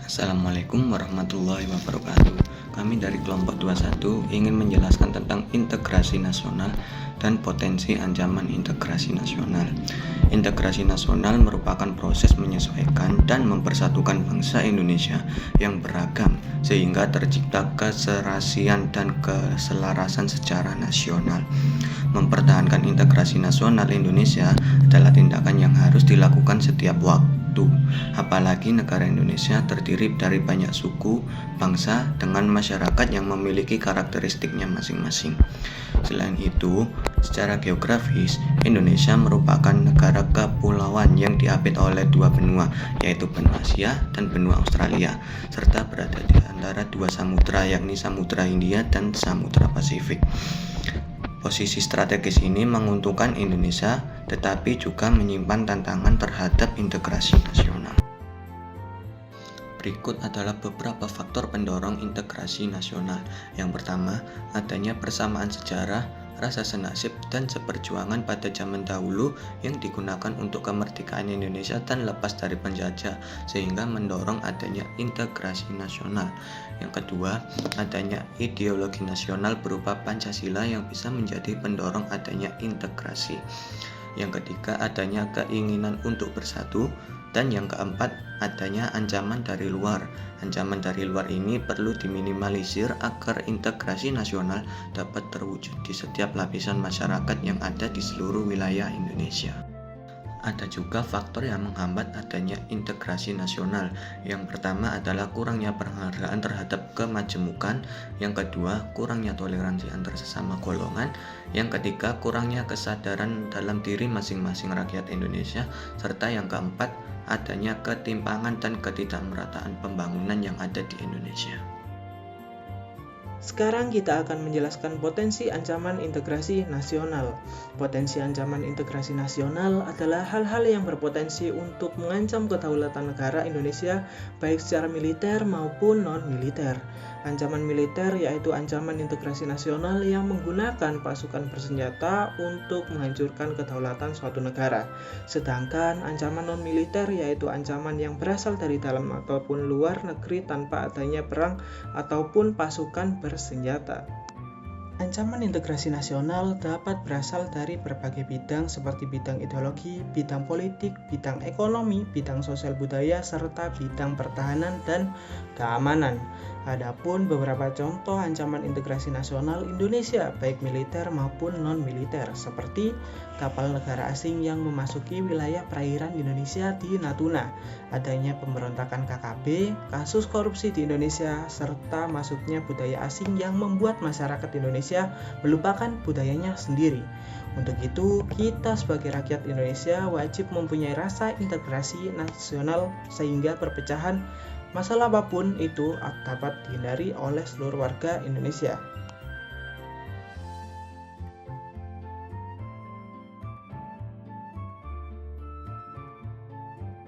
Assalamualaikum warahmatullahi wabarakatuh. Kami dari kelompok 21 ingin menjelaskan tentang integrasi nasional dan potensi ancaman integrasi nasional. Integrasi nasional merupakan proses menyesuaikan dan mempersatukan bangsa Indonesia yang beragam sehingga tercipta keserasian dan keselarasan secara nasional. Mempertahankan integrasi nasional Indonesia adalah tindakan yang harus dilakukan setiap waktu. Apalagi negara Indonesia terdiri dari banyak suku, bangsa, dengan masyarakat yang memiliki karakteristiknya masing-masing. Selain itu, secara geografis, Indonesia merupakan negara kepulauan yang diapit oleh dua benua, yaitu benua Asia dan benua Australia, serta berada di antara dua samudra, yakni Samudra Hindia dan Samudra Pasifik. Posisi strategis ini menguntungkan Indonesia, tetapi juga menyimpan tantangan terhadap integrasi nasional. Berikut adalah beberapa faktor pendorong integrasi nasional. Yang pertama, adanya persamaan sejarah, rasa senasib dan seperjuangan pada zaman dahulu yang digunakan untuk kemerdekaan Indonesia dan lepas dari penjajah, sehingga mendorong adanya integrasi nasional. Yang kedua, adanya ideologi nasional berupa Pancasila yang bisa menjadi pendorong adanya integrasi. Yang ketiga, adanya keinginan untuk bersatu. Dan yang keempat, adanya ancaman dari luar. Ancaman dari luar ini perlu diminimalisir agar integrasi nasional dapat terwujud di setiap lapisan masyarakat yang ada di seluruh wilayah Indonesia. Ada juga faktor yang menghambat adanya integrasi nasional. Yang pertama adalah kurangnya penghargaan terhadap kemajemukan. Yang kedua, kurangnya toleransi antar sesama golongan. Yang ketiga, kurangnya kesadaran dalam diri masing-masing rakyat Indonesia. Serta yang keempat, adanya ketimpangan dan ketidakmerataan pembangunan yang ada di Indonesia. Sekarang kita akan menjelaskan potensi ancaman integrasi nasional. Potensi ancaman integrasi nasional adalah hal-hal yang berpotensi untuk mengancam kedaulatan negara Indonesia baik secara militer maupun non-militer. Ancaman militer yaitu ancaman integrasi nasional yang menggunakan pasukan bersenjata untuk menghancurkan kedaulatan suatu negara. Sedangkan ancaman non-militer yaitu ancaman yang berasal dari dalam ataupun luar negeri tanpa adanya perang ataupun pasukan bersenjata. Ancaman integrasi nasional dapat berasal dari berbagai bidang seperti bidang ideologi, bidang politik, bidang ekonomi, bidang sosial budaya, serta bidang pertahanan dan keamanan. Adapun beberapa contoh ancaman integrasi nasional Indonesia baik militer maupun non-militer seperti kapal negara asing yang memasuki wilayah perairan Indonesia di Natuna, adanya pemberontakan KKB, kasus korupsi di Indonesia, serta masuknya budaya asing yang membuat masyarakat Indonesia melupakan budayanya sendiri. Untuk itu, kita sebagai rakyat Indonesia wajib mempunyai rasa integrasi nasional sehingga perpecahan masalah apapun itu dapat dihindari oleh seluruh warga Indonesia.